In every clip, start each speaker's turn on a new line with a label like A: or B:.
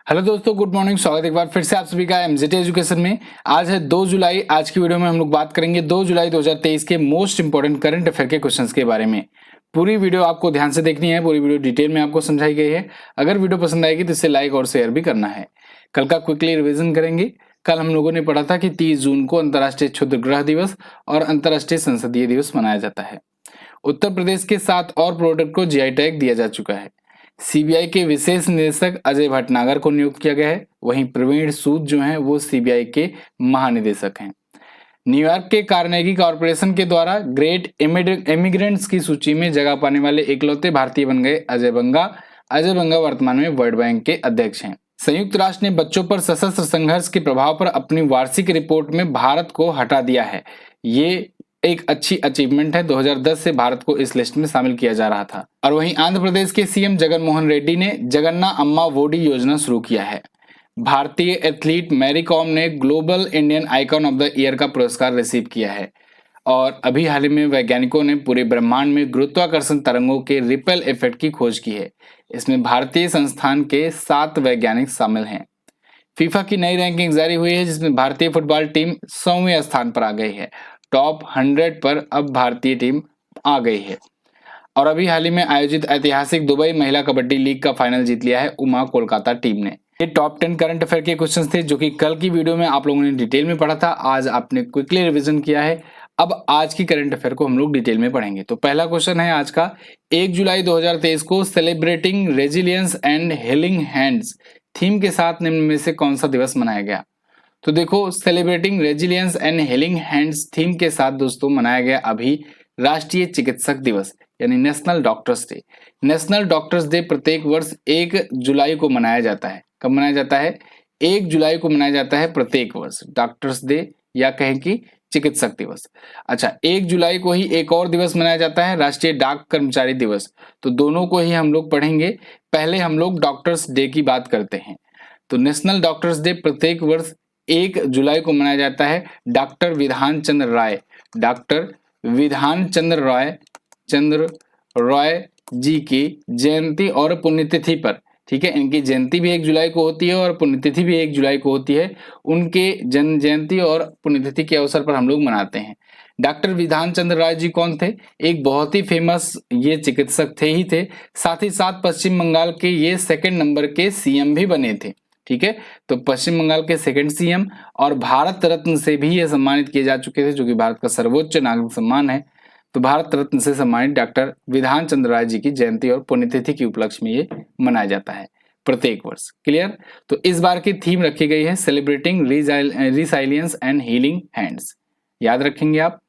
A: Hello दोस्तों, good morning. स्वागत है एक बार फिर से आप सभी का एमजेटी एजुकेशन में। आज है 2 जुलाई। आज की वीडियो में हम लोग बात करेंगे 2 जुलाई 2023 के मोस्ट इंपोर्टेंट करंट अफेयर के क्वेश्चंस के बारे में। पूरी वीडियो आपको ध्यान से देखनी है, पूरी वीडियो डिटेल में आपको समझाई गई है। अगर वीडियो पसंद आएगी तो इसे लाइक और शेयर भी करना है। कल का क्विकली रिविजन करेंगे। कल हम लोगों ने पढ़ा था कि 30 जून को अंतर्राष्ट्रीय क्षुद्र ग्रह दिवस और अंतर्राष्ट्रीय संसदीय दिवस मनाया जाता है। उत्तर प्रदेश के 7 और प्रोडक्ट को जीआई टैग दिया जा चुका है। सीबीआई के विशेष निदेशक अजय भटनागर को नियुक्त किया गया है। वहीं प्रवीण सूद जो हैं वो सीबीआई के महानिदेशक हैं। न्यूयॉर्क के कार्नेगी कॉरपोरेशन के द्वारा ग्रेट इमिग्रेंट्स की सूची में जगह पाने वाले इकलौते भारतीय बन गए अजय बंगा। अजय बंगा वर्तमान में वर्ल्ड बैंक के अध्यक्ष हैं। संयुक्त राष्ट्र ने बच्चों पर सशस्त्र संघर्ष के प्रभाव पर अपनी वार्षिक रिपोर्ट में भारत को हटा दिया है। ये एक अच्छी अचीवमेंट है। 2010 से भारत को इस लिस्ट में शामिल किया जा रहा था। और वहीं आंध्र प्रदेश के सीएम जगन मोहन रेड्डी ने जगन्ना अम्मा वोडी योजना शुरू किया है। भारतीय एथलीट मैरी कॉम ने global Indian icon of the year का पुरस्कार रिसीव किया है। और अभी हाल ही में वैज्ञानिकों ने पूरे ब्रह्मांड में गुरुत्वाकर्षण तरंगों के रिपेल इफेक्ट की खोज की है। इसमें भारतीय संस्थान के 7 वैज्ञानिक शामिल हैं। फीफा की नई रैंकिंग जारी हुई है, जिसमें भारतीय फुटबॉल टीम 100वें स्थान पर आ गई है। टॉप 100 पर अब भारतीय टीम आ गई है। और अभी हाल ही में आयोजित ऐतिहासिक दुबई महिला कबड्डी लीग का फाइनल जीत लिया है उमा कोलकाता टीम ने। ये टॉप 10 करंट अफेयर के क्वेश्चंस थे, जो कि कल की वीडियो में आप लोगों ने डिटेल में पढ़ा था। आज आपने क्विकली रिवीजन किया है। अब आज की करंट अफेयर को हम लोग डिटेल में पढ़ेंगे। तो पहला क्वेश्चन है आज का, 1 जुलाई 2023 को celebrating resilience and healing hands theme के साथ निम्न में से कौन सा दिवस मनाया गया? तो देखो, celebrating resilience and healing hands theme के साथ दोस्तों मनाया गया अभी राष्ट्रीय चिकित्सक दिवस यानी national doctors day. National doctors day प्रत्येक वर्ष 1 जुलाई को मनाया जाता है। कब मनाया जाता है? 1 जुलाई को मनाया जाता है प्रत्येक वर्ष डॉक्टर्स डे, या कहें कि चिकित्सक दिवस। अच्छा, 1 जुलाई को ही एक और दिवस मनाया जाता है, राष्ट्रीय डाक कर्मचारी दिवस। तो दोनों को ही हम लोग पढ़ेंगे। पहले हम लोग डॉक्टर्स डे की बात करते हैं। तो नेशनल डॉक्टर्स डे प्रत्येक वर्ष 1 जुलाई को मनाया जाता है डॉक्टर विधान चंद्र राय जी की जयंती और पुण्यतिथि पर। ठीक है, इनकी जयंती भी 1 जुलाई को होती है और पुण्यतिथि भी 1 जुलाई को होती है। उनके जन्म जयंती और पुण्यतिथि के अवसर पर हम लोग मनाते हैं। डॉक्टर विधान चंद्र राय जी कौन थे? एक बहुत ही फेमस ये चिकित्सक थे। साथ ही साथ पश्चिम बंगाल के ये 2nd नंबर के सीएम भी बने थे। ठीक है, तो पश्चिम बंगाल के 2nd सीएम और भारत रत्न से भी ये सम्मानित किए जा चुके थे, जो कि भारत का सर्वोच्च नागरिक सम्मान है। तो भारत रत्न से सम्मानित डॉक्टर विधान चंद्र राय जी की जयंती और पुण्यतिथि के उपलक्ष्य में ये मनाया जाता है प्रत्येक वर्ष। क्लियर? तो इस बार की थीम रखी गई है सेलिब्रेटिंग रिसाइलियंस एंड हीलिंग हैंड्स। याद रखेंगे आप।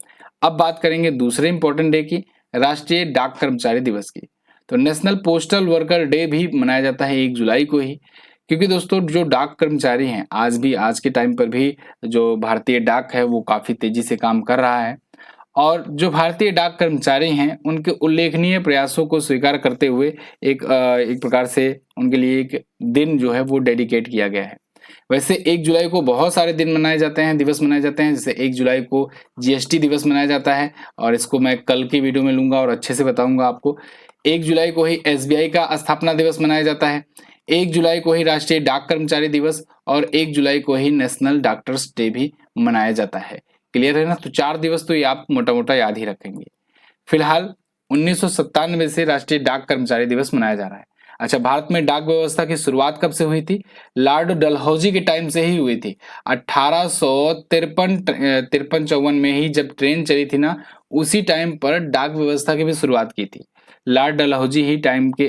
A: अब बात करेंगे दूसरे इंपॉर्टेंट डे की, राष्ट्रीय डाक कर्मचारी दिवस की। तो नेशनल पोस्टल वर्कर डे भी मनाया जाता है 1 जुलाई को ही, क्योंकि दोस्तों जो डाक कर्मचारी हैं आज के टाइम पर भी जो भारतीय डाक है वो काफी तेजी से काम कर रहा है। और जो भारतीय डाक कर्मचारी हैं उनके उल्लेखनीय प्रयासों को स्वीकार करते हुए एक प्रकार से उनके लिए एक दिन जो है वो डेडिकेट किया गया है। वैसे 1 जुलाई को बहुत सारे दिन मनाए जाते हैं, दिवस मनाए जाते हैं। जैसे 1 जुलाई को जीएसटी दिवस मनाया जाता है, और इसको मैं कल की वीडियो में लूंगा और अच्छे से बताऊंगा आपको। 1 जुलाई को ही एसबीआई का स्थापना दिवस मनाया जाता है। 1 जुलाई को ही राष्ट्रीय डाक कर्मचारी दिवस और 1 जुलाई को ही नेशनल डॉक्टर्स डे भी मनाया जाता है। क्लियर है ना? तो 4 दिवस तो ये आप मोटा मोटा याद ही रखेंगे। फिलहाल 1997 से राष्ट्रीय डाक कर्मचारी दिवस मनाया जा रहा है। अच्छा, भारत में डाक व्यवस्था की शुरुआत कब से हुई थी? लॉर्ड डलहौजी के टाइम से ही हुई थी। 1853-54 में ही जब ट्रेन चली थी ना, उसी टाइम पर डाक व्यवस्था की भी शुरुआत की थी। लॉर्ड डलहौजी ही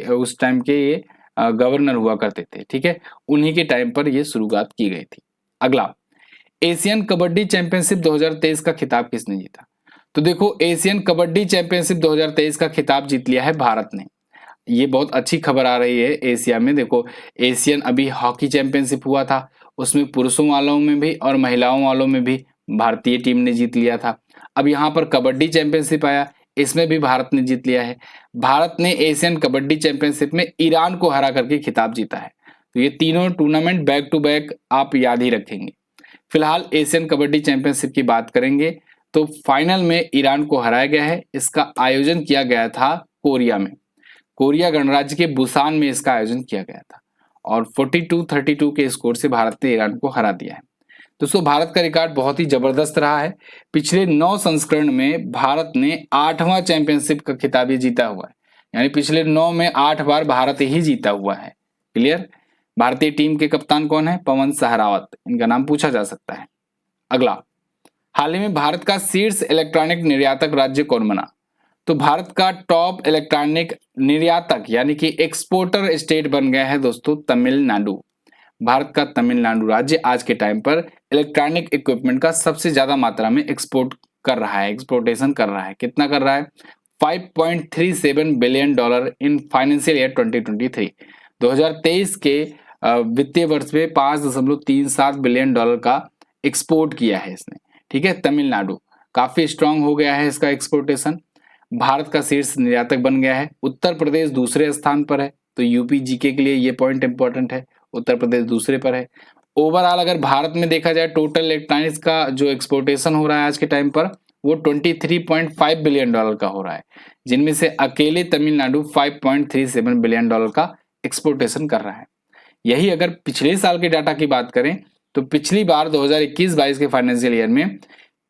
A: उस टाइम के ये गवर्नर हुआ करते थे। ठीक है, उन्हीं के टाइम पर यह शुरुआत की गई थी। अगला, एशियन कबड्डी चैंपियनशिप 2023 का खिताब किसने जीता? तो देखो, एशियन कबड्डी चैंपियनशिप 2023 का खिताब जीत लिया है भारत ने। ये बहुत अच्छी खबर आ रही है एशिया में। देखो, एशियन अभी हॉकी चैंपियनशिप हुआ था, उसमें पुरुषों वालों में भी और महिलाओं वालों में भी भारतीय टीम ने जीत लिया था। अब यहाँ पर कबड्डी चैंपियनशिप आया, इसमें भी भारत ने जीत लिया है। भारत ने एशियन कबड्डी चैंपियनशिप में ईरान को हरा करके खिताब जीता है। तो ये तीनों टूर्नामेंट बैक टू बैक आप याद ही रखेंगे। फिलहाल एशियन कबड्डी चैंपियनशिप की बात करेंगे तो फाइनल में ईरान को हराया गया है। इसका आयोजन किया गया था कोरिया में, कोरिया गणराज्य के बुसान में इसका आयोजन किया गया था। और 42-32 के स्कोर से भारत ने ईरान को हरा दिया है। दोस्तों भारत का रिकॉर्ड बहुत ही जबरदस्त रहा है। पिछले 9 संस्करण में भारत ने 8वां चैंपियनशिप का खिताब जीता हुआ है, यानी पिछले 9 में 8 बार भारत ही जीता हुआ है। क्लियर। भारतीय टीम के कप्तान कौन है? पवन सहरावत, इनका नाम पूछा जा सकता है। अगला, हाल ही में भारत का शीर्ष इलेक्ट्रॉनिक निर्यातक राज्य कौन बना? तो भारत का टॉप इलेक्ट्रॉनिक निर्यातक यानी कि एक्सपोर्टर स्टेट बन गया है दोस्तों तमिलनाडु। भारत का तमिलनाडु राज्य आज के टाइम पर इलेक्ट्रॉनिक इक्विपमेंट का सबसे ज्यादा मात्रा में एक्सपोर्ट कर रहा है, एक्सपोर्टेशन कर रहा है। कितना कर रहा है? $5.37 बिलियन इन फाइनेंशियल ईयर 2023। 2023 के वित्तीय वर्ष में $5.37 बिलियन का एक्सपोर्ट किया है इसने। ठीक है, तमिलनाडु काफी स्ट्रांग हो गया है इसका एक्सपोर्टेशन, भारत का शीर्ष निर्यातक बन गया है। उत्तर प्रदेश दूसरे स्थान पर है, तो यूपी जीके के लिए ये पॉइंट इंपॉर्टेंट है, उत्तर प्रदेश दूसरे पर है। ओवरऑल अगर भारत में देखा जाए टोटल इलेक्ट्रॉनिक्स का जो एक्सपोर्टेशन हो रहा है आज के टाइम पर वो $23.5 बिलियन का हो रहा है, जिनमें से अकेले तमिलनाडु $5.37 बिलियन का एक्सपोर्टेशन कर रहा है। यही अगर पिछले साल के डाटा की बात करें तो पिछली बार 2021-22 के फाइनेंशियल ईयर में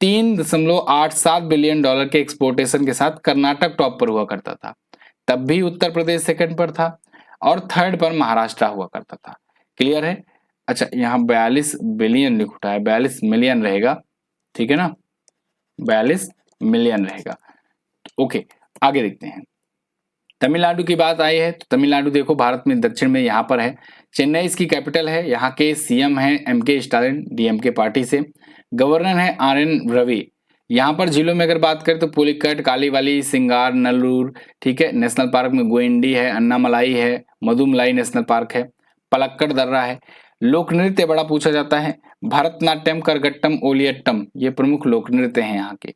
A: $3.87 बिलियन के एक्सपोर्टेशन के साथ कर्नाटक टॉप पर हुआ करता था, तब भी उत्तर प्रदेश सेकंड पर था और थर्ड पर महाराष्ट्र हुआ करता था। क्लियर है। अच्छा, यहाँ 42 बिलियन लिख उठा है, 42 मिलियन रहेगा, ठीक है ना, 42 मिलियन रहेगा। ओके, आगे देखते हैं। तमिलनाडु की बात आई है तो तमिलनाडु देखो भारत में दक्षिण में यहाँ पर है, चेन्नई इसकी कैपिटल है, यहाँ के सीएम है एमके स्टालिन डीएमके पार्टी से, गवर्नर है आरएन रवि। यहाँ पर झीलों में अगर बात करें तो पुलिकट, कालीवाली, सिंगार, नल्लूर, ठीक है। नेशनल पार्क में गोइंडी है, अन्नामलाई है, मधुमलाई नेशनल पार्क है, पलक्कड़ दर्रा है। लोक नृत्य बड़ा पूछा जाता है, भरतनाट्यम, करगट्टम, ओलियट्टम, ये प्रमुख लोक नृत्य हैं यहाँ के।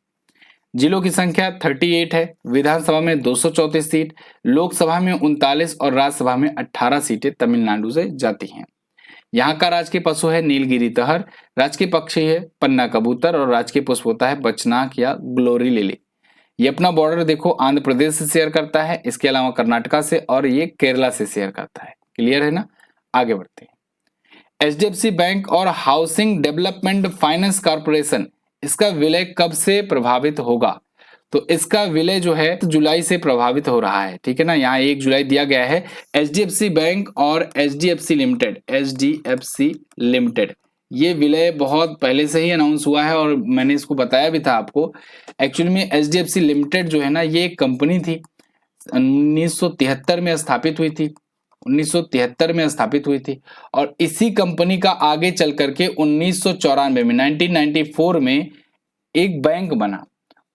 A: जिलों की संख्या 38 है, विधानसभा में 234 सीट, लोकसभा में 39 और राज्यसभा में 18 सीटें तमिलनाडु से जाती हैं। यहाँ का राजकीय पशु है नीलगिरी तहर, राजकीय पक्षी है पन्ना कबूतर और राजकीय पुष्प होता है बचनाक या ग्लोरी लिली। ये अपना बॉर्डर देखो आंध्र प्रदेश से शेयर करता है, इसके अलावा कर्नाटका से और ये केरला से शेयर करता है। क्लियर है ना। आगे बढ़ते हैं। एचडीएफसी बैंक और हाउसिंग डेवलपमेंट फाइनेंस कॉर्पोरेशन, इसका विलय कब से प्रभावित होगा? तो इसका विलय जो है तो जुलाई से प्रभावित हो रहा है, ठीक है ना। यहाँ 1 जुलाई दिया गया है। एचडीएफसी बैंक और एचडीएफसी लिमिटेड ये विलय बहुत पहले से ही अनाउंस हुआ है और मैंने इसको बताया भी था आपको। एक्चुअली में एचडीएफसी लिमिटेड जो है ना ये एक कंपनी थी, 1973 में स्थापित हुई थी, 1973 में स्थापित हुई थी और इसी कंपनी का आगे चल करके 1994 में 1994 में एक बैंक बना,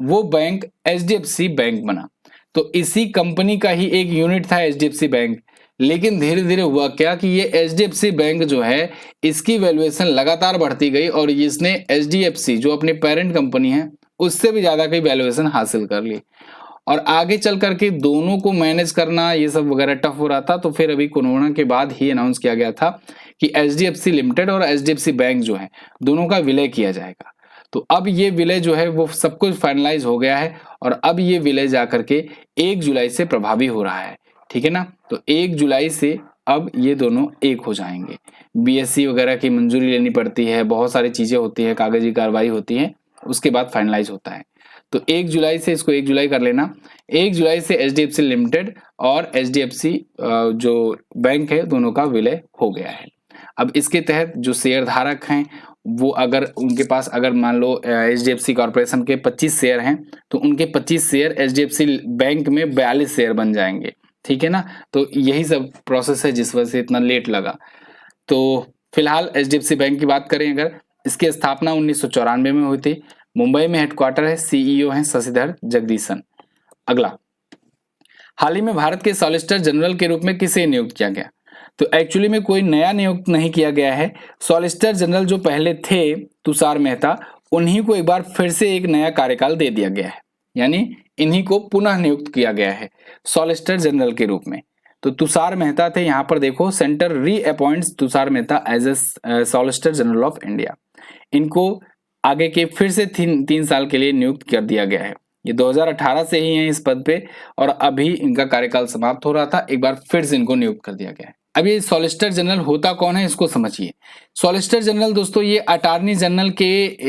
A: वो बैंक एचडीएफसी बैंक बना। तो इसी कंपनी का ही एक यूनिट था एचडीएफसी बैंक। लेकिन धीरे धीरे हुआ क्या कि ये एचडीएफसी बैंक जो है इसकी वैल्यूएशन लगातार बढ़ती गई और इसने एचडीएफसी जो अपनी पेरेंट कंपनी है उससे भी ज्यादा की वैल्यूएशन हासिल कर ली और आगे चल करके दोनों को मैनेज करना ये सब वगैरह टफ हो रहा था। तो फिर अभी कोरोना के बाद ही अनाउंस किया गया था कि एचडीएफसी लिमिटेड और एचडीएफसी बैंक जो है दोनों का विलय किया जाएगा। तो अब ये विलय जो है वो सब कुछ फाइनलाइज हो गया है और अब ये विलय जाकर के 1 जुलाई से प्रभावी हो रहा है, ठीक है ना। तो 1 जुलाई से अब ये दोनों एक हो जाएंगे। बीएससी वगैरह की मंजूरी लेनी पड़ती है, बहुत सारी चीजें होती है, कागजी कार्रवाई होती है, उसके बाद फाइनलाइज होता है। तो 1 जुलाई से इसको 1 जुलाई कर लेना। 1 जुलाई से एचडीएफसी लिमिटेड और एचडीएफसी जो बैंक है दोनों का विलय हो गया है। अब इसके तहत जो शेयर धारक हैं वो अगर उनके पास अगर मान लो एचडीएफसी कॉर्पोरेशन के 25 शेयर हैं तो उनके 25 शेयर एचडीएफसी बैंक में 42 शेयर बन जाएंगे, ठीक है ना। तो यही सब प्रोसेस है जिस वजह से इतना लेट लगा। तो फिलहाल एचडीएफसी बैंक की बात करें अगर, इसकी स्थापना 1994 में हुई थी, मुंबई में हेडक्वार्टर है, सीईओ हैं शशिधर जगदीशन। अगला, हाल ही में भारत के सॉलिसिटर जनरल के रूप में किसे नियुक्त किया गया? तो एक्चुअली में कोई नया नियुक्त नहीं किया गया है। सॉलिसिटर जनरल जो पहले थे तुषार मेहता, उन्हीं को एक बार फिर से एक नया कार्यकाल दे दिया गया है, यानी इन्हीं को पुनः नियुक्त किया गया है सॉलिसिटर जनरल के रूप में। तो तुषार मेहता थे, यहाँ पर देखो centre reappoints Tushar Mehta as a solicitor general of India. इनको आगे के फिर से 3 साल के लिए नियुक्त कर दिया गया है। ये 2018 से ही हैं इस पद पे और अभी इनका कार्यकाल समाप्त हो रहा था, एक बार फिर से इनको नियुक्त कर दिया गया है। अब ये सॉलिसिटर जनरल होता कौन है इसको समझिए। सॉलिसिटर जनरल दोस्तों ये अटॉर्नी जनरल के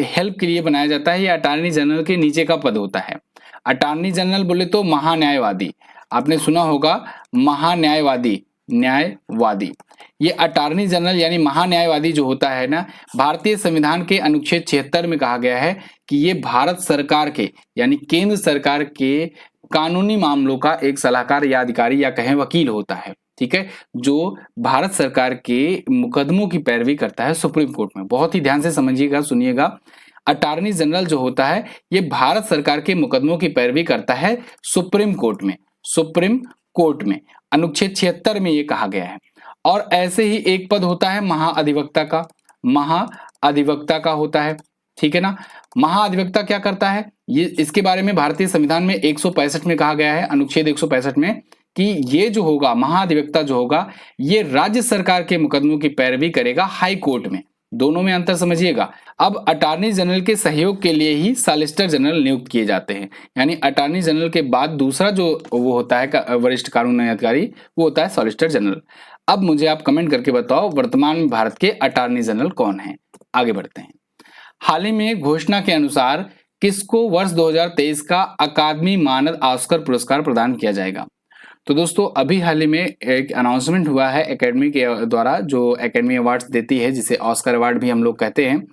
A: हेल्प के लिए बनाया जाता है, ये अटॉर्नी जनरल के नीचे का पद होता है। अटॉर्नी जनरल बोले तो महान्यायवादी, आपने सुना होगा महान्यायवादी, न्यायवादी। ये अटॉर्नी जनरल यानी महान्यायवादी जो होता है ना, भारतीय संविधान के अनुच्छेद 76 में कहा गया है कि ये भारत सरकार के यानी केंद्र सरकार के कानूनी मामलों का एक सलाहकार या अधिकारी या कहें वकील होता है, ठीक है, जो भारत सरकार के मुकदमों की पैरवी करता है सुप्रीम कोर्ट में। बहुत ही ध्यान से समझिएगा, सुनिएगा। अटॉर्नी जनरल जो होता है ये भारत सरकार के मुकदमों की पैरवी करता है सुप्रीम कोर्ट में, सुप्रीम कोर्ट में अनुच्छेद 76 में ये कहा गया है। और ऐसे ही एक पद होता है महाअधिवक्ता का, महाअधिवक्ता का होता है, ठीक है ना। महाअधिवक्ता क्या करता है, ये इसके बारे में भारतीय संविधान में 165 में कहा गया है, अनुच्छेद 165 में, कि ये जो होगा महाअधिवक्ता जो होगा ये राज्य सरकार के मुकदमों की पैरवी करेगा हाई कोर्ट में। दोनों में अंतर समझिएगा। अब अटॉर्नी जनरल के सहयोग के लिए ही सॉलिसिटर जनरल नियुक्त किए जाते हैं, यानी अटॉर्नी जनरल के बाद दूसरा जो वो होता है वरिष्ठ कानूनी अधिकारी वो होता है सॉलिसिटर जनरल। अब मुझे आप कमेंट करके बताओ वर्तमान में भारत के अटॉर्नी जनरल कौन है। आगे बढ़ते हैं। हाल ही में घोषणा के अनुसार किसको वर्ष 2023 का अकादमी मानद ऑस्कर पुरस्कार प्रदान किया जाएगा। तो दोस्तों अभी हाल ही में एक अनाउंसमेंट हुआ है एकेडमी के द्वारा, जो एकेडमी अवार्ड्स देती है जिसे ऑस्कर अवार्ड भी हम लोग कहते हैं,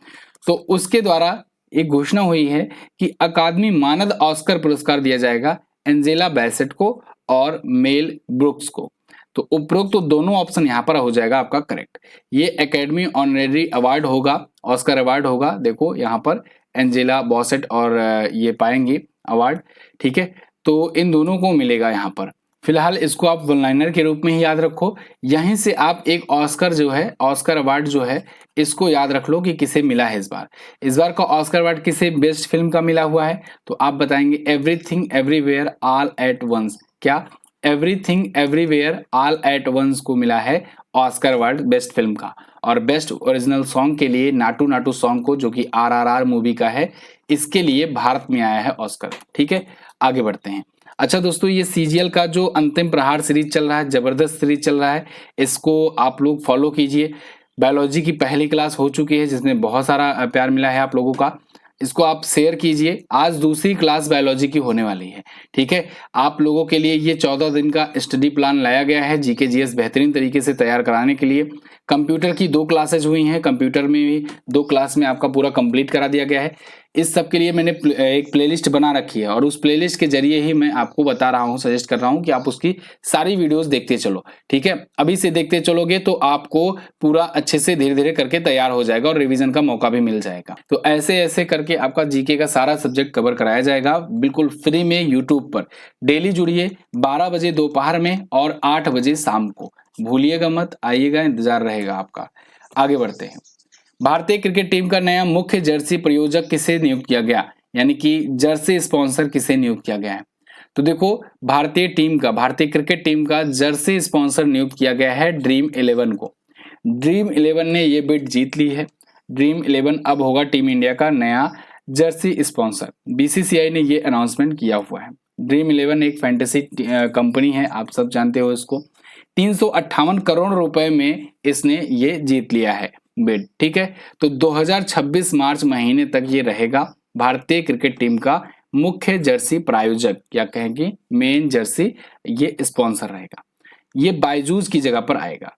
A: तो उसके द्वारा एक घोषणा हुई है कि अकादमी मानद ऑस्कर पुरस्कार दिया जाएगा एंजेला बैसेट को और मेल ब्रुक्स को। तो उपरोक्त तो दोनों ऑप्शन यहाँ पर हो जाएगा आपका करेक्ट। ये एकेडमी ऑनरेरी अवार्ड होगा, ऑस्कर अवार्ड होगा, देखो यहाँ पर एंजेला बॉसेट और ये पाएंगे अवार्ड, ठीक है। तो इन दोनों को मिलेगा यहाँ पर। फिलहाल इसको आप वन लाइनर के रूप में ही याद रखो। यहीं से आप एक ऑस्कर जो है, ऑस्कर अवार्ड जो है, इसको याद रख लो कि किसे मिला है इस बार। इस बार का ऑस्कर अवार्ड किसे बेस्ट फिल्म का मिला हुआ है, तो आप बताएंगे everything everywhere all at once. क्या everything everywhere all at once को मिला है ऑस्कर अवार्ड बेस्ट फिल्म का। और बेस्ट ओरिजिनल सॉन्ग के लिए नाटू नाटू सॉन्ग को, जो कि RRR मूवी का है, इसके लिए भारत में आया है ऑस्कर, ठीक है। आगे बढ़ते हैं। अच्छा दोस्तों ये CGL का जो अंतिम प्रहार सीरीज चल रहा है, जबरदस्त सीरीज चल रहा है, इसको आप लोग फॉलो कीजिए। बायोलॉजी की पहली क्लास हो चुकी है जिसमें बहुत सारा प्यार मिला है आप लोगों का, इसको आप शेयर कीजिए। आज दूसरी क्लास बायोलॉजी की होने वाली है, ठीक है। आप लोगों के लिए ये 14 दिन का स्टडी प्लान लाया गया है GK GS बेहतरीन तरीके से तैयार कराने के लिए। कंप्यूटर की 2 क्लासेज हुई हैं, कंप्यूटर में भी 2 क्लास में आपका पूरा कंप्लीट करा दिया गया है। इस सब के लिए मैंने एक प्लेलिस्ट बना रखी है और उस प्लेलिस्ट के जरिए ही मैं आपको बता रहा हूँ, सजेस्ट कर रहा हूँ कि आप उसकी सारी वीडियोस देखते चलो, ठीक है। अभी से देखते चलोगे तो आपको पूरा अच्छे से धीरे धीरे करके तैयार हो जाएगा और रिवीजन का मौका भी मिल जाएगा। तो ऐसे ऐसे करके आपका GK का सारा सब्जेक्ट कवर कराया जाएगा बिल्कुल फ्री में यूट्यूब पर। डेली जुड़िए 12 बजे दोपहर में और 8 बजे शाम को, भूलिएगा मत, आइएगा, इंतजार रहेगा आपका। आगे बढ़ते हैं। भारतीय क्रिकेट टीम का नया मुख्य जर्सी प्रयोजक किसे नियुक्त किया गया, यानी कि जर्सी स्पॉन्सर किसे नियुक्त किया गया है। तो देखो भारतीय क्रिकेट टीम का जर्सी स्पॉन्सर नियुक्त किया गया है ड्रीम 11 को। ड्रीम 11 ने ये बिड जीत ली है। ड्रीम 11 अब होगा टीम इंडिया का नया जर्सी स्पॉन्सर। BCCI ने ये अनाउंसमेंट किया हुआ है। ड्रीम 11 एक फैंटेसी कंपनी है, आप सब जानते हो इसको। 358 करोड़ रुपए में इसने ये जीत लिया है बिड, ठीक है। तो 2026 मार्च महीने तक ये रहेगा भारतीय क्रिकेट टीम का मुख्य जर्सी प्रायोजक, या कहें कि मेन जर्सी ये स्पॉन्सर रहेगा। ये बायजूस की जगह पर आएगा।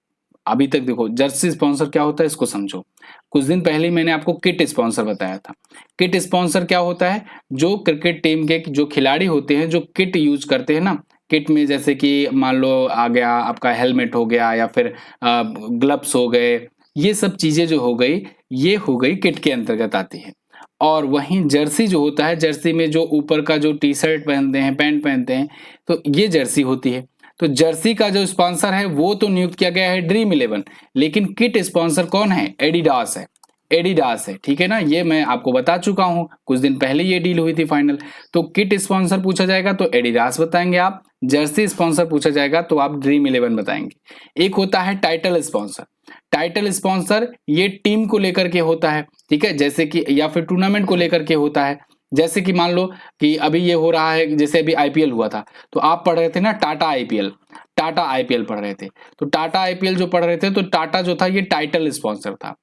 A: अभी तक देखो जर्सी स्पॉन्सर क्या होता है इसको समझो। कुछ दिन पहले मैंने आपको किट स्पॉन्सर बताया था। किट स्पॉन्सर क्या होता है, जो क्रिकेट टीम के जो खिलाड़ी होते हैं जो किट यूज करते हैं ना, किट में जैसे कि मान लो आ गया आपका हेलमेट हो गया या फिर ग्लव्स हो गए, ये सब चीजें जो हो गई ये हो गई किट के अंतर्गत आती है। और वहीं जर्सी जो होता है, जर्सी में जो ऊपर का जो टी-शर्ट पहनते हैं, पैंट पहनते हैं, तो ये जर्सी होती है। तो जर्सी का जो स्पॉन्सर है वो तो नियुक्त किया गया है ड्रीम 11, लेकिन किट स्पॉन्सर कौन है, एडिडास है। एडिडास है, ठीक है ना, ये मैं आपको बता चुका हूं, कुछ दिन पहले ये डील हुई थी फाइनल। तो किट स्पॉन्सर पूछा जाएगा तो एडिडास बताएंगे आप, जर्सी स्पॉन्सर पूछा जाएगा तो आप ड्रीम 11 बताएंगे। एक होता है टाइटल स्पॉन्सर। टाइटल स्पॉन्सर ये टीम को लेकर के होता है, ठीक है, जैसे कि या फिर टूर्नामेंट को लेकर के होता है। जैसे कि मान लो कि अभी ये हो रहा है, जैसे अभी आईपीएल हुआ था, तो आप पढ़ रहे थे ना टाटा आईपीएल, टाटा आईपीएल पढ़ रहे थे, तो टाटा आईपीएल जो पढ़ रहे थे, तो टाटा जो था ये टाइटल स्पॉन्सर था।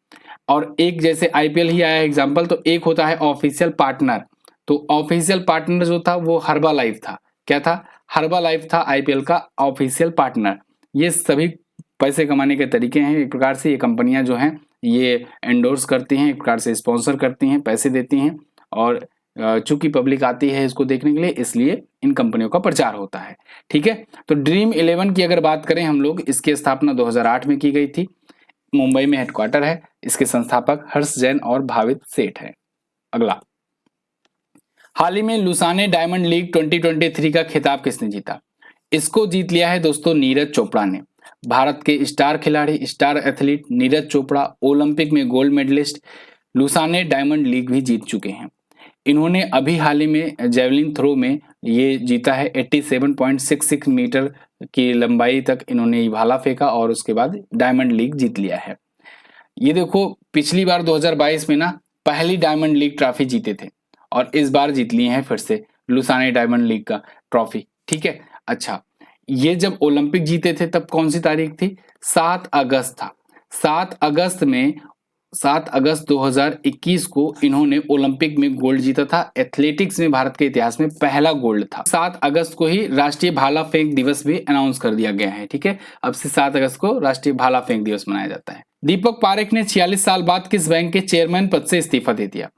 A: और एक जैसे आईपीएल ही आया एग्जांपल, तो एक होता है ऑफिशियल पार्टनर, तो ऑफिशियल पार्टनर जो था वो हर्बा लाइफ था। क्या था? हर्बा लाइफ था आईपीएल का ऑफिशियल पार्टनर। ये सभी पैसे कमाने के तरीके हैं, एक प्रकार से ये कंपनियां जो हैं ये एंडोर्स करती हैं, एक प्रकार से स्पॉन्सर करती हैं, पैसे देती हैं, और चूंकि पब्लिक आती है इसको देखने के लिए, इसलिए इन कंपनियों का प्रचार होता है। ठीक है, तो ड्रीम 11 की अगर बात करें हम लोग, इसकी स्थापना 2008 में की गई थी, मुंबई में हेडक्वार्टर है, इसके संस्थापक हर्ष जैन और भावित सेठ हैं। अगला, हाल ही में लुसाने डायमंड लीग 2023 का खिताब किसने जीता? इसको जीत लिया है दोस्तों नीरज चोपड़ा ने। भारत के स्टार खिलाड़ी, star athlete Neeraj Chopra Olympic में gold medallist, Lausanne Diamond League भी जीत चुके हैं। इन्होंने अभी हाल ही में जेवलिन थ्रो में ये जीता है, 87.66 मीटर की लंबाई तक इन्होंने ये भाला फेंका और उसके बाद डायमंड लीग जीत लिया है। ये देखो, पिछली बार 2022 में ना पहली डायमंड लीग ट्रॉफी जीते थे, और इस बार जीत लिए हैं फिर से लुसाने डायमंड लीग का ट्रॉफी। ठीक है, अच्छा, ये जब ओलंपिक जीते थे तब कौन सी तारीख थी? 7 अगस्त था। 7 अगस्त 2021 को इन्होंने ओलंपिक में गोल्ड जीता था। एथलेटिक्स में भारत के इतिहास में पहला गोल्ड था। 7 अगस्त को ही राष्ट्रीय भाला फेंक दिवस भी अनाउंस कर दिया गया है। ठीक है, अब से 7 अगस्त को राष्ट्रीय भाला फेंक दिवस मनाया जाता है। दीपक पारेख ने 46 साल बाद किस बैंक के चेयरमैन पद से इस्तीफा दे दिया?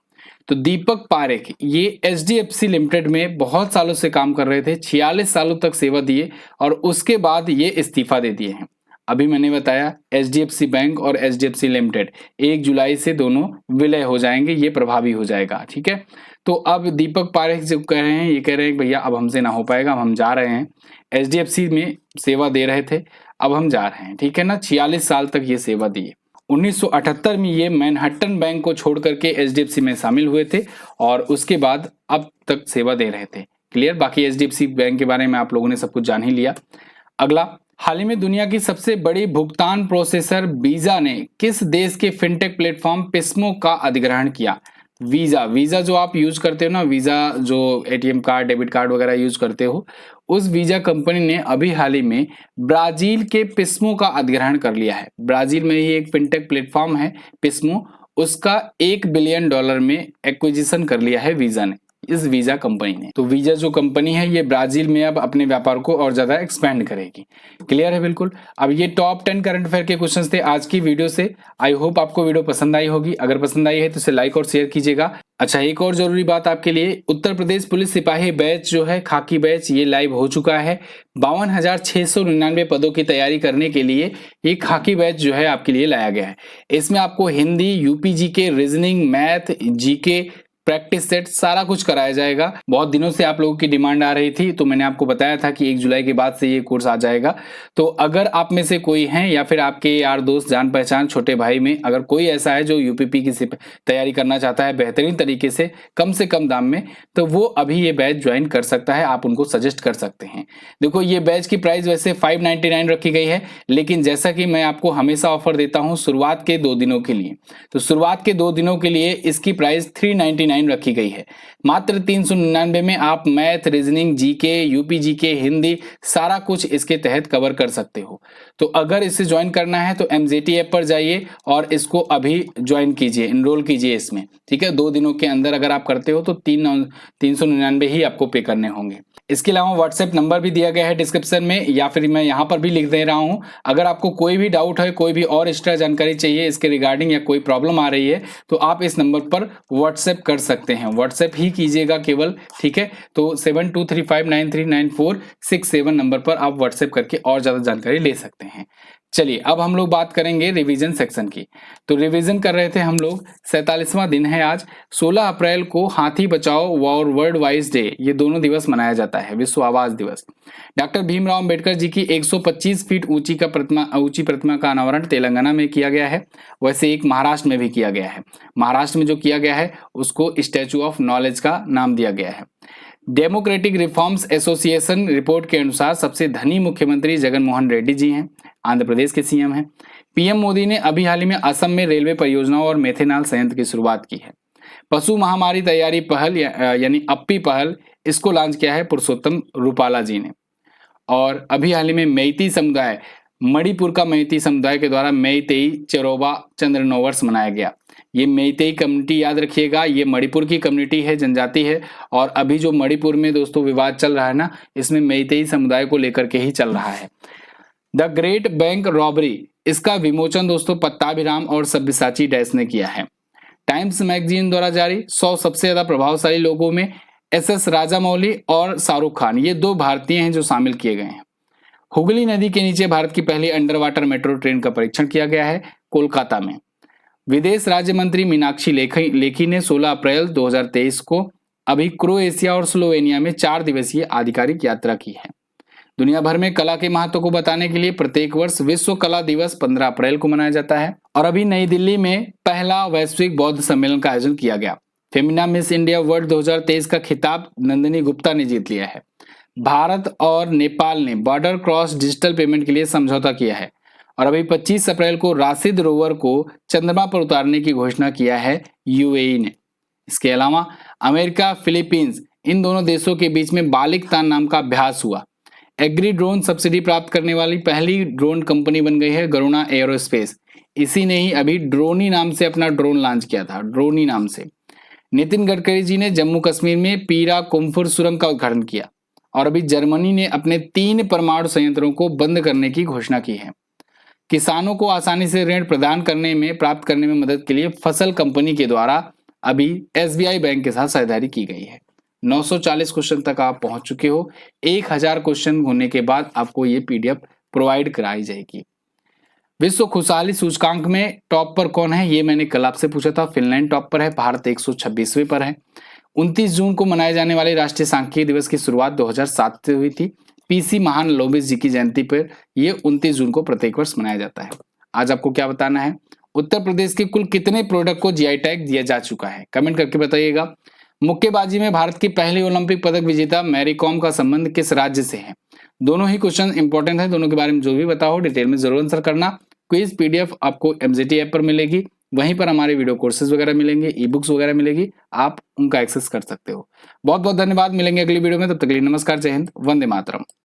A: तो दीपक पारेख ये एचडीएफसी लिमिटेड में बहुत सालों से काम कर रहे थे, 46 सालों तक सेवा दिए और उसके बाद ये इस्तीफा दे दिए हैं। अभी मैंने बताया एचडीएफसी बैंक और एचडीएफसी लिमिटेड 1 जुलाई से दोनों विलय हो जाएंगे, ये प्रभावी हो जाएगा। ठीक है, तो अब दीपक पारेख जो कह रहे हैं, ये कह रहे हैं भैया अब हमसे ना हो पाएगा, अब हम जा रहे हैं। एचडीएफसी में सेवा दे रहे थे, अब हम जा रहे हैं। ठीक है ना, 46 साल तक ये सेवा दिए। 1978 में ये मैनहट्टन बैंक को छोड़ करके एचडीएफसी में शामिल हुए थे और उसके बाद अब तक सेवा दे रहे थे। क्लियर? बाकी एचडीएफसी बैंक के बारे में आप लोगों ने सब कुछ जान ही लिया। अगला, हाल ही में दुनिया की सबसे बड़ी भुगतान प्रोसेसर वीजा ने किस देश के फिनटेक प्लेटफॉर्म पिस्मो का अधिग्रहण किया? वीजा जो आप यूज करते हो ना, वीजा जो एटीएम कार्ड, डेबिट कार्ड वगैरह यूज करते हो, उस वीजा कंपनी ने अभी हाल ही में ब्राजील के पिस्मो का अधिग्रहण कर लिया है। ब्राजील में ही एक फिनटेक प्लेटफॉर्म है पिस्मो, उसका $1 बिलियन में एक्विजिशन कर लिया है वीजा ने, इस वीजा कंपनी ने। तो वीजा जो कंपनी है ये ब्राजील में अब अपने व्यापार को और ज्यादा एक्सपेंड करेगी। क्लियर है? बिल्कुल। अब ये टॉप 10 करंट अफेयर के क्वेश्चंस थे आज की वीडियो से। आई होप आपको वीडियो पसंद आई होगी। अगर पसंद आई है तो इसे लाइक और शेयर कीजिएगा। अच्छा, एक और जरूरी बात आपके लिए, उत्तर प्रदेश पुलिस सिपाही बैच जो है, खाकी बैच, ये लाइव हो चुका है। 52,699 पदों की तैयारी करने के लिए ये खाकी बैच जो है आपके लिए लाया गया है। इसमें आपको हिंदी, यूपीजी के, reasoning, math, GK, practice set सारा कुछ कराया जाएगा। बहुत दिनों से आप लोगों की डिमांड आ रही थी, तो मैंने आपको बताया था कि 1 जुलाई के बाद से ये कोर्स आ जाएगा। तो अगर आप में से कोई हैं या फिर आपके यार दोस्त, जान पहचान, छोटे भाई में अगर कोई ऐसा है जो यूपीपी की तैयारी करना चाहता है बेहतरीन तरीके से कम दाम में, तो वो अभी ये बैच ज्वाइन कर सकता है। आप उनको सजेस्ट कर सकते हैं। देखो, ये बैच की प्राइस वैसे 599 रखी गई है, लेकिन जैसा कि मैं आपको हमेशा ऑफर देता हूँ शुरुआत के 2 दिनों के लिए, तो शुरुआत के 2 दिनों के लिए इसकी प्राइस 399 रखी गई है। मात्र 399 में आप math, reasoning, GK, UP GK, Hindi सारा कुछ इसके तहत कवर कर सकते हो। तो अगर इसे ज्वाइन करना है तो एमजेटी ऐप पर जाइए और इसको अभी ज्वाइन कीजिए, इनरोल कीजिए इसमें। ठीक है, 2 दिनों के अंदर अगर आप करते हो तो 399 ही आपको पे करने होंगे। इसके अलावा व्हाट्सएप नंबर भी दिया गया है डिस्क्रिप्शन में, या फिर मैं यहाँ पर भी लिख दे रहा हूँ। अगर आपको कोई भी डाउट है, कोई भी और एक्स्ट्रा जानकारी चाहिए इसके रिगार्डिंग, या कोई प्रॉब्लम आ रही है, तो आप इस नंबर पर व्हाट्सएप कर सकते हैं। व्हाट्सएप ही कीजिएगा केवल। ठीक है, तो 7235939467 नंबर पर आप व्हाट्सएप करके और ज्यादा जानकारी ले सकते हैं। चलिए, अब हम लोग बात करेंगे रिवीजन सेक्शन की। तो रिवीजन कर रहे थे हम लोग, 47वां दिन है आज। 16 अप्रैल को हाथी बचाओ और वर्ल्ड वाइज डे, ये दोनों दिवस मनाया जाता है, विश्व आवास दिवस। डॉक्टर भीमराव अंबेडकर जी की 125 फीट ऊंची प्रतिमा का अनावरण तेलंगाना में किया गया है। वैसे एक महाराष्ट्र में भी किया गया है। महाराष्ट्र में जो किया गया है उसको स्टैचू ऑफ नॉलेज का नाम दिया गया है। डेमोक्रेटिक रिफॉर्म्स एसोसिएशन रिपोर्ट के अनुसार सबसे धनी मुख्यमंत्री जगन मोहन रेड्डी जी हैं, आंध्र प्रदेश के सीएम हैं। पीएम मोदी ने अभी हाल ही में असम में रेलवे परियोजनाओं और मेथेनॉल संयंत्र की शुरुआत की है। पशु महामारी तैयारी पहल यानी अप्पी पहल, इसको लॉन्च किया है पुरुषोत्तम रूपाला जी ने। और अभी हाल ही में मेइती समुदाय, मणिपुर का मेइती समुदाय के द्वारा मेइतेई चेरोबा चंद्र नववर्ष मनाया गया। ये मेइतेई कम्युनिटी याद रखिएगा, ये मणिपुर की कम्युनिटी है, जनजाति है। और अभी जो मणिपुर में दोस्तों विवाद चल रहा है ना, इसमें मेइतेई समुदाय को लेकर के ही चल रहा है। द ग्रेट बैंक रॉबरी, इसका विमोचन दोस्तों पट्टाभिराम और सब्यसाची डैश ने किया है। टाइम्स मैगजीन द्वारा जारी 100 सबसे ज्यादा प्रभावशाली लोगों में एस राजामौली और शाहरुख खान, ये 2 भारतीय हैं जो शामिल किए गए हैं। हुगली नदी के नीचे भारत की पहली अंडर वाटर मेट्रो ट्रेन का परीक्षण किया गया है कोलकाता में। विदेश राज्य मंत्री मीनाक्षी लेखी ने 16 अप्रैल 2023 को अभी क्रोएशिया और स्लोवेनिया में 4 दिवसीय आधिकारिक यात्रा की है। दुनिया भर में कला के महत्व को बताने के लिए प्रत्येक वर्ष विश्व कला दिवस 15 अप्रैल को मनाया जाता है। और अभी नई दिल्ली में पहला वैश्विक बौद्ध सम्मेलन का आयोजन किया गया। फेमिना मिस इंडिया वर्ल्ड 2023 का खिताब नंदिनी गुप्ता ने जीत लिया है। भारत और नेपाल ने बॉर्डर क्रॉस डिजिटल पेमेंट के लिए समझौता किया है। और अभी 25 अप्रैल को राशिद रोवर को चंद्रमा पर उतारने की घोषणा किया है यूएई ने। इसके अलावा अमेरिका, फिलीपींस, इन दोनों देशों के बीच में बालिकतान नाम का अभ्यास हुआ। एग्री ड्रोन सब्सिडी प्राप्त करने वाली पहली ड्रोन कंपनी बन गई है गरुणा एरोस्पेस। इसी ने ही अभी ड्रोनी नाम से अपना ड्रोन लॉन्च किया था, ड्रोनी नाम से। नितिन गडकरी जी ने जम्मू कश्मीर में पीरा कुम्फुर सुरंग का उद्घाटन किया। और अभी जर्मनी ने अपने 3 परमाणु संयंत्रों को बंद करने की घोषणा की है। किसानों को आसानी से ऋण प्रदान प्राप्त करने में मदद के लिए फसल कंपनी के द्वारा अभी एसबीआई बैंक के साथ साझेदारी की गई है। 940 क्वेश्चन तक आप पहुंच चुके हो। 1000 क्वेश्चन होने के बाद आपको ये पीडीएफ प्रोवाइड कराई जाएगी। विश्व खुशहाली सूचकांक में टॉप पर कौन है, ये मैंने कल आपसे पूछा था। फिनलैंड टॉप पर है, भारत 126वें पर है। 29 जून को मनाए जाने वाले राष्ट्रीय सांख्यिकी दिवस की शुरुआत 2007 से हुई थी। पीसी महान लोबिस जी की जयंती पर यह 29 जून को प्रत्येक वर्ष मनाया जाता है। आज आपको क्या बताना है, उत्तर प्रदेश के कुल कितने प्रोडक्ट को जीआई टैग दिया जा चुका है, कमेंट करके बताइएगा। मुक्केबाजी में भारत की पहली ओलंपिक पदक विजेता मैरी कॉम का संबंध किस राज्य से है। दोनों ही क्वेश्चन इंपॉर्टेंट है, दोनों के बारे में जो भी बताओ डिटेल में जरूर आंसर करना। क्विज पीडीएफ आपको एमजीटी ऐप पर मिलेगी, वहीं पर हमारे वीडियो कोर्सेज वगैरह मिलेंगे, ई बुक्स वगैरह मिलेगी, आप उनका एक्सेस कर सकते हो। बहुत बहुत धन्यवाद, मिलेंगे अगली वीडियो में, तब तक के लिए नमस्कार, जय हिंद, वंदे मातरम।